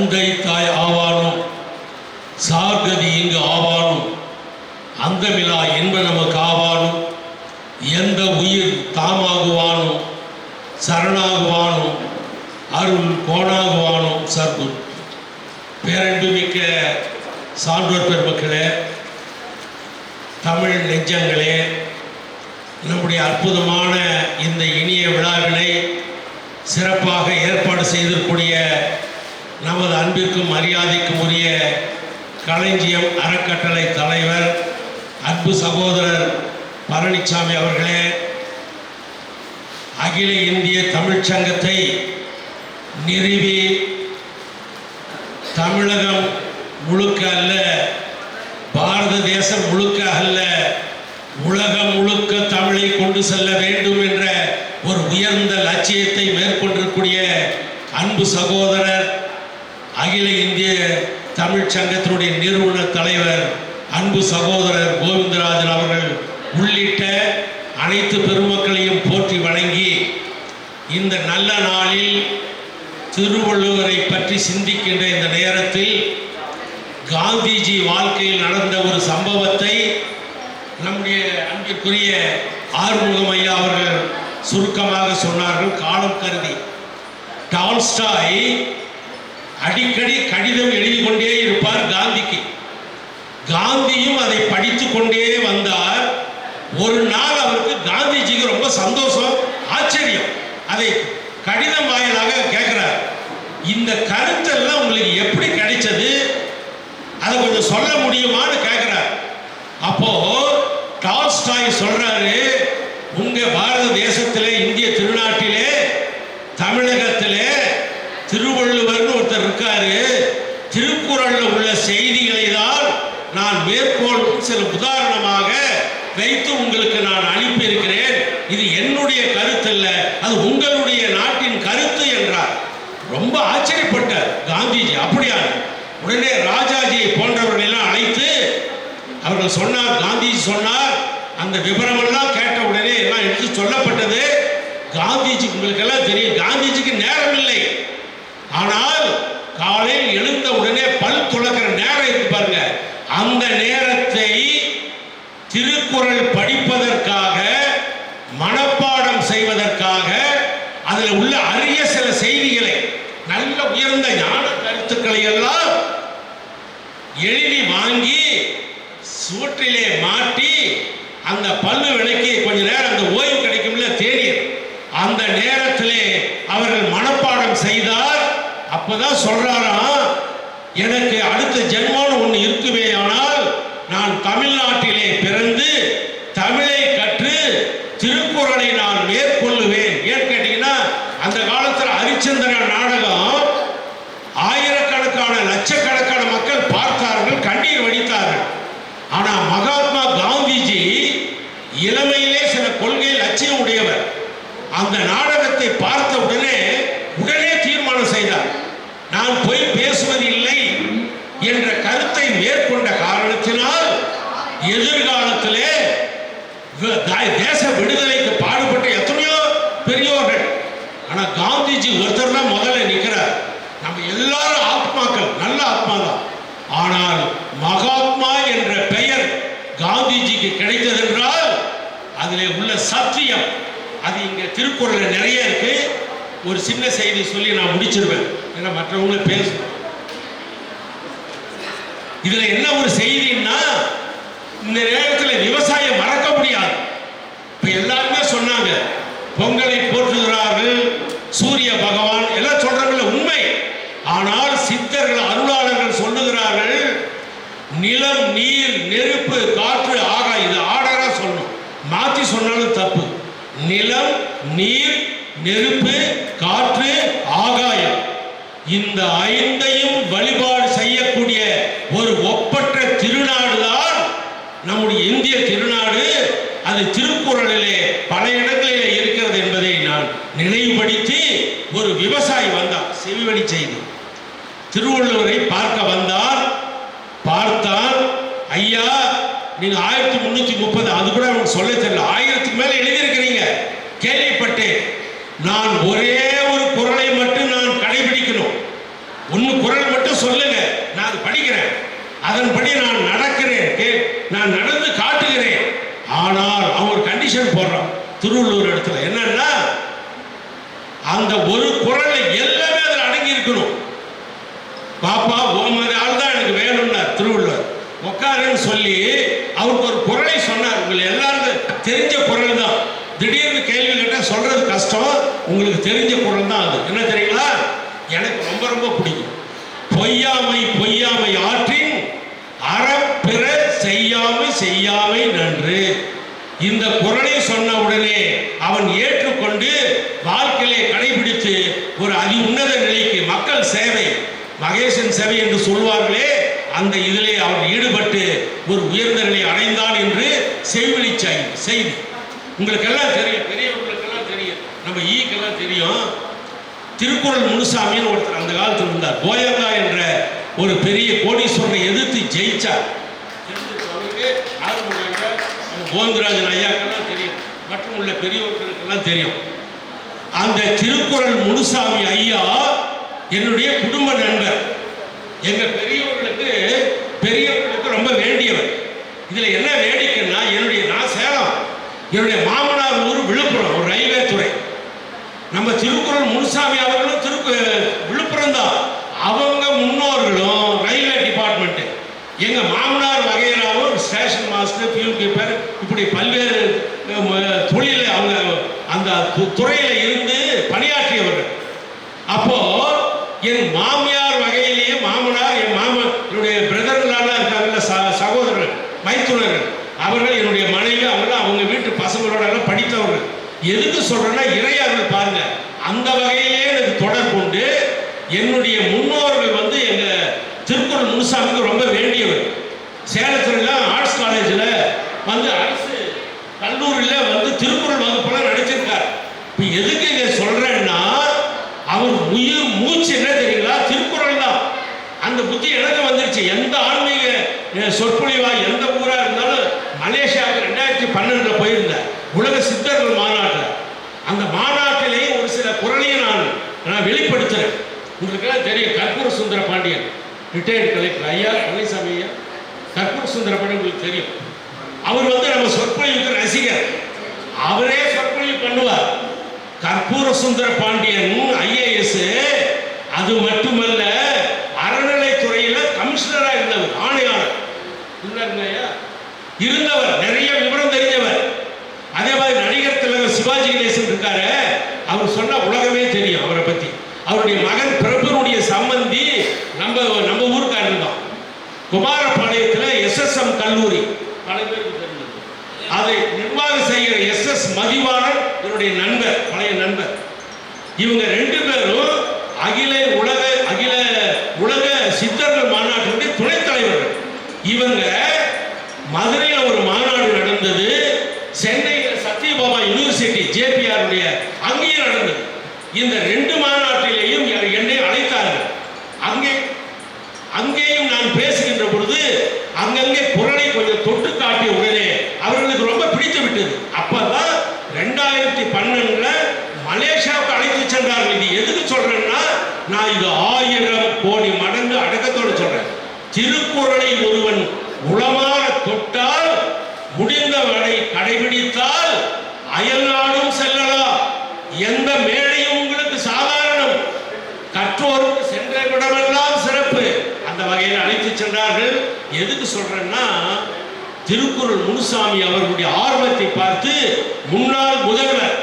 தந்தை தாய் ஆவானும் சார்கதி இங்கு ஆவானும் அந்தமிலா என்ப நமக்கு ஆவானும் எந்த உயிர் தாமாகுவானும் சரணாகுவானும் அருள் கோணாகுவானும் சர்க்குர். பேரன்புமிக்க சான்றோர் பெருமக்களே, தமிழ் நெஞ்சங்களே, நம்முடைய அற்புதமான இந்த இனிய விழாவினை சிறப்பாக ஏற்பாடு செய்திருக்கூடிய நமது அன்பிற்கும் மரியாதைக்கும் உரிய களஞ்சியம் அறக்கட்டளை தலைவர் அன்பு சகோதரர் பழனிசாமி அவர்களே, அகில இந்திய தமிழ்ச் சங்கத்தை நிறுவி தமிழகம் முழுக்க அல்ல, பாரத தேசம் முழுக்க அல்ல, உலகம் முழுக்க தமிழை கொண்டு செல்ல வேண்டும் என்ற ஒரு உயர்ந்த லட்சியத்தை மேற்கொண்டிருக்கூடிய அன்பு சகோதரர் அகில இந்திய தமிழ்ச் சங்கத்தினுடைய நிறுவன தலைவர் அன்பு சகோதரர் கோவிந்தராஜன் அவர்கள் உள்ளிட்ட அனைத்து பெருமக்களையும் போற்றி வணங்கி, இந்த நல்ல நாளில் திருவள்ளுவரை பற்றி சிந்திக்கின்ற இந்த நேரத்தில் காந்திஜி வாழ்க்கையில் நடந்த ஒரு சம்பவத்தை நம்முடைய அன்பிற்குரிய ஆறுமுகம் ஐயா அவர்கள் சுருக்கமாக சொன்னார்கள். காலம் கருதி டால்ஸ்டாய் அடிக்கடி கடிதம் எழுதி கொண்டே இருப்பார் காந்திக்கு. காந்தியும் அதை படித்து கொண்டே வந்தார். ஒரு நாள் அவருக்கு காந்திஜிக்கு ரொம்ப சந்தோஷம், ஆச்சரியம். அதை கடிதம் வாயிலாக கேட்கிறார், இந்த கருத்தெல்லாம் உங்களுக்கு எப்படி கிடைச்சது, அதை கொஞ்சம் சொல்ல முடியுமான்னு கேட்கிறார். அப்போ டால்ஸ்டாய் சொல்றாரு, உங்க பாரத தேசத்திலே, இந்திய திருநாட்டிலே, தமிழகத்திலே திருவள்ளுவர்னு ஒருத்தர் இருக்காரு. திருக்குறள்ல உள்ள செய்திகளை தான் நான் மேற்கோள் சில உதாரணமாக வைத்து உங்களுக்கு நான் அனுப்பி இருக்கிறேன். இது என்னுடைய கருத்து அல்ல, அது உங்களுடைய நாட்டின் கருத்து என்றார். ரொம்ப ஆச்சரியப்பட்டார் காந்திஜி. அப்படியா? உடனே ராஜாஜியை போன்றவர்கள் எல்லாம் அழைத்து அவர்கள் சொன்னார், காந்திஜி சொன்னார். அந்த விவரமெல்லாம் கேட்ட உடனே எல்லாம் எடுத்து சொல்லப்பட்டது. காந்திஜி உங்களுக்கு எல்லாம் தெரியும், காந்திஜிக்கு நேரம் இல்லை. ஆனால் காலையில் எழுந்த உடனே பல் துளக்கிற நேரம் இருக்கு பாருங்க, அந்த நேரத்தை திருக்குறள் படிப்பதற்காக, மனப்பாடம் செய்வதற்காக, அதில் உள்ள அரிய சில செய்திகளை, நல்ல உயர்ந்த ஞான கருத்துக்களை எல்லாம் எழுதி வாங்கி சுவற்றிலே மாட்டி, அந்த பல்லு விலைக்கு கொஞ்ச நேரம் அந்த ஓய்வு கிடைக்கும்ல தேநீர், அந்த நேரத்திலே அவர்கள் மனப்பாடம் செய்தார். அப்பதான் சொல்றாராம், எனக்கு அடுத்த ஜென்மம் ஒன்று இருக்குமே, ஆனால் நான் தமிழ்நாட்டிலே பிறந்து தமிழை கற்று திருக்குறளை நான் மேற்கொள்ளுவேன். ஏன் கேட்டீங்கன்னா, அந்த காலத்தில் ஹரிச்சந்திர நாடகம் ஆயிரக்கணக்கான லட்சக்கணக்கான மக்கள் பார்த்தார்கள், கண்ணீர் வடித்தார்கள். ஆனா மகாத்மா காந்திஜி இளமையிலே சில கொள்கை லட்சியம் உடையவர். அந்த நாடகத்தை பார்த்த உடனே தீர்மானம் செய்தார், நான் போய் பேசுவது இல்லை என்ற கருத்தை மேற்கொண்ட காரணத்தினால் எதிர்காலத்திலே தேச விடுதலைக்கு பாடுபட்ட எத்தனையோ பெரியோர்கள். ஆனா காந்திஜி ஒருத்தர் தான் முதல்ல நிற்கிறார். நம்ம எல்லாரும் ஆத்மாக்கள், நல்ல ஆத்மா தான். ஆனால் மகாத்மா என்ற பெயர் காந்திஜிக்கு கிடைத்ததென்றால் அதிலே உள்ள சத்தியம், அது இங்க திருக்குறள்ல நிறைய இருக்கு. ஒரு சின்ன செய்தி சொல்லி நான் முடிச்சிருவேன், ஏன்னா மற்றவங்களும் பேசணும். இதுல என்ன ஒரு செய்தின்னா, இந்த நேரத்தில் விவசாயம் மறக்க முடியாது. இப்ப எல்லாருமே சொன்னாங்க, பொங்கலை போற்றுகிறார்கள், சூரிய பகவான் எல்லாம் சொல்றாங்கல்ல, உண்மை. ஆனால் சித்தர்கள், அருளாளர்கள் சொல்லுகிறார்கள், நிலம், நீர், நெருப்பு, காற்று, ஆகாயம், இது ஆர்டரா சொல்லணும், மாற்றி சொன்னாலும் தப்பு. நிலம், நீர், நெருப்பு, காற்று, ஆகாயம், இந்த ஐந்தையும் வழிபாடு செய்யக்கூடிய ஒரு ஒப்பற்ற திருநாடு தான் நம்முடைய இந்திய திருநாடு. அது திருக்குறளிலே பல இடங்களிலே இருக்கிறது என்பதை நான் நினைவுபடுத்தி, ஒரு விவசாயி வந்தார், செவிவழி செய்தி, திருவள்ளுவரை பார்க்க வந்தார். பார்த்தால், ஐயா நீங்க 1330, அது கூட அவனுக்கு சொல்ல தெரியல, 1000க்கு மேல எழுதியிருக்கிறீங்க, கேள்விப்பட்டேன். நான் ஒரே ஒரு குறளை மட்டும் நான் கடைபிடிக்கணும், ஒன்னு குறள் கண்டிஷன் போடுறான் திருவள்ளுவர் இடத்துல. என்னன்னா அந்த ஒரு குறளை எல்லாமே அதில் அடங்கி இருக்கணும். பாப்பா ஓமது ஆள் தான் எனக்கு வேணும்னார் திருவள்ளுவர். உட்காருன்னு சொல்லி அவருக்கு ஒரு குறளை சொன்னார். உங்களுக்கு எல்லாரும் தெரிஞ்ச குறள் தான். திடீர்னு கேள்வி கேட்டால் சொல்றது கஷ்டம். உங்களுக்கு தெரிஞ்ச குறள் தான் அது. என்ன தெரியுங்களா? எனக்கு ரொம்ப ரொம்ப பிடிக்கும். பொய்யாமை பொய்யாமை ஆற்றின் அறப்பிற செய்யாமை செய்யாமை நன்று. இந்த குறளை சொன்ன உடனே அவன் ஏற்றுக்கொண்டு வாழ்க்கையிலே கடைபிடித்து ஒரு அதி உன்னத நிலைக்கு, மக்கள் சேவை, மகேசன் சேவை என்று சொல்வார்களே, அந்த இதிலே அவன் ஈடுபட்டு ஒரு உயர்ந்த நிலை அடைந்தான் என்று செய்வழி செய்தி. உங்களுக்கெல்லாம் தெரியும், பெரியவர்களுக்கெல்லாம் தெரியும், நம்ம ஈக்கெல்லாம் தெரியும். திருக்குறள் முனுசாமின்னு ஒருத்தர் அந்த காலத்தில் இருந்தார். போயங்கா என்ற ஒரு பெரிய கோடீஸ்வரனை எதிர்த்து ஜெயிச்சார். கோவிந்தராஜன் ஐயாக்கெல்லாம் தெரியும், மற்றும் உள்ள பெரியவர்களுக்கெல்லாம் தெரியும். அந்த திருக்குறள் முனுசாமி ஐயா என்னுடைய குடும்ப நண்பர். எங்க பெரியவர்களுக்கு ரொம்ப வேண்டியவர். இதுல என்ன வேடிக்கைன்னா, நான் சேலம், என்னுடைய மாமனார் ஊர் விழுப்புரம், ஒரு ரயில்வே துறை. நம்ம திருக்குறள் முனுசாமி அவர்களும் விழுப்புரம் தான். அவங்க முன்னோர்களும் ரயில்வே டிபார்ட்மெண்ட். எங்க மாமனார் வகையராவும் ஸ்டேஷன் மாஸ்டர், ஃபியூல் கீப்பர், இப்படி பல்வேறு தொழில அவங்க அந்த துறையில இருந்து பணியாற்றியவர்கள். அப்போ என் மாமியார் வகையிலேயே மாமனார், என்னுடைய பிரதர்களான இருக்காங்கல்ல, சகோதரர்கள், மைத்துனர்கள், அவர்கள் என்னுடைய மனைவி, அவங்க வீட்டு பசங்களோட எல்லாம் படித்தவர்கள். எதுக்கு சொல்றேன்னா, இறையார்கள் பாருங்க, அந்த வகையிலே எனக்கு தொடர்பு உண்டு. என்னுடைய முன்னோர்கள் வந்து எங்க திருக்குறள் முனுசாமிக்கு ரொம்ப வேண்டியவர். சேலத்துல ஆர்ட்ஸ் காலேஜில் வந்து அரசு கல்லூரியில் வந்து திருக்குறள் வகுப்பெல்லாம் நடிச்சிருக்கார். இப்போ எதுக்கு இதை சொல்றேன்னா, அவர் உயிர் மூச்சு என்ன தெரியுங்களா? திருக்குறள் தான். அந்த புத்தி எனக்கு வந்துருச்சு. எந்த ஆன்மீக சொற்பொழிவா எந்த ஊரா இருந்தாலும், மலேசியாவுக்கு 2012 போயிருந்தேன், உலக சித்தர்கள் மாநாட்டில். அந்த மாநாட்டிலேயே ஒரு சில குறளையும் நான் வெளிப்படுத்துறேன். உங்களுக்கெல்லாம் தெரியும், கற்பூர சுந்தர பாண்டியன், ரிட்டையர்டு கலெக்டர் ஐயா பழனிசாமி ஐயா, கற்பூர சுந்தர பாண்டியன் உங்களுக்கு தெரியும். அவர் வந்து நம்ம சொற்பொழிவுக்கு ரசிகர். அவரே சொற்பொழிவு பண்ணுவார். கற்பூர சுந்தர பாண்டியன் IAS, அது மட்டுமல்ல, அறநிலைத்துறையில கமிஷனரா இருந்தவர், ஆணையாளர் இருந்தவர், நிறைய விவரம் தெரிஞ்சவர். அதே மாதிரி நடிகர் தலைவர் சிவாஜி கணேசன் இருக்காரு, அவர் சொன்ன உலகமே தெரியும் அவரை பத்தி. அவருடைய மகன் பிரபுனுடைய சம்பந்தி நம்ம ஊருக்காரர் தான். குமாரபாளையத்தில் SSM கல்லூரி, பல பேருக்கு தெரிஞ்சது. அதை நிர்வாகம் செய்கிற SS மதிவாணன் என்னுடைய நண்பர், பழைய நண்பர். இவங்க 2 பேரும் அகில உலக சித்தர்கள் மாநாட்டினுடைய துணைத் தலைவர்கள். இவங்க மதுரையில் ஒரு மாநாடு நடந்தது, சென்னையில் சத்யபாமா யூனிவர்சிட்டி JPR அங்கேயும் நடந்தது. இந்த 2 மாநாட்டிலேயும் என்னை அழைத்தார்கள். அங்கேயும் நான் பேசுகின்ற பொழுது அங்கங்கே குறளை கொஞ்சம் தொட்டு காட்டிய உடனே அவர்களுக்கு ரொம்ப பிடித்து விட்டது. அப்பதான் 2012 மலேசியாவுக்கு அழைத்து சென்றார்கள். இது எதுக்கு சொல்றேன்னா, நான் இது 1000 கோடி மடங்கு அடக்கத்தோடு சொல்றேன். திருக்குறளை ஒருவன் உளமாற தொட்டால், முடிந்தவரை கடைபிடித்தால் அயல்நாடும் செல்லலாம். எந்த மேடையும் உங்களுக்கு சாதாரணம், கற்றோருக்கு சென்ற விடமெல்லாம் சிறப்பு. அந்த வகையில் அழைத்து சென்றார்கள். எதுக்கு சொல்றேன்னா, திருக்குறள் முனுசாமி அவர்களுடைய ஆர்வத்தை பார்த்து முன்னாள் முதல்வர்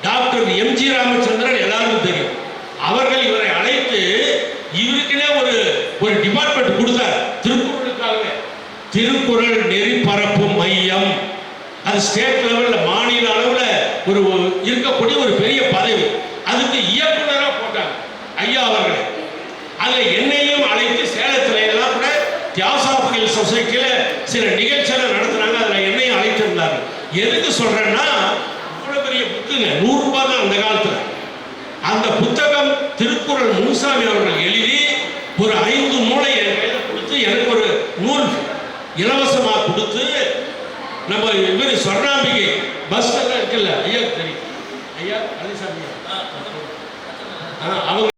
டாக்டர் MG ராமச்சந்திரன் எல்லாருக்கும் தெரியும். அவர்கள் இவரை அழைத்து இவருக்குனே ஒரு டிபார்ட்மெண்ட் கொடுத்தார் திருக்குறளுக்காக. திருக்குறள் நெறி பரப்பும் மையம், அது ஸ்டேட் லெவலில், மாநில அளவில் இருக்கக்கூடிய ஒரு பெரிய பதவி. அதுக்கு இயக்குனராக போட்டாங்க ஐயா அவர்களை. அதில் என்னையும் அழைத்து சேலத்தில் எல்லாம் கூட தியாசாபிகள் சொசைட்டியில் சில நிகழ்ச்சிகளை நடத்துனாங்க. அதில் என்னையும் அழைத்திருந்தார்கள். எதுக்கு சொல்றேன்னா, இவ்வளவு பெரிய புக்குங்க, 100 ரூபாய் தான் அந்த காலத்தில். அந்த புத்தகம் திருக்குறள் முனுசாமி அவர்கள் எழுதி ஒரு 5 நூலை என் கையில் கொடுத்து, எனக்கு ஒரு நூல் இலவசமாக கொடுத்து, நம்ம இவர் சொர்ணாம்பிகை பஸ் எல்லாம் இருக்குல்ல, ஐயா தெரியும், ஐயா பழனிசாமி அவங்க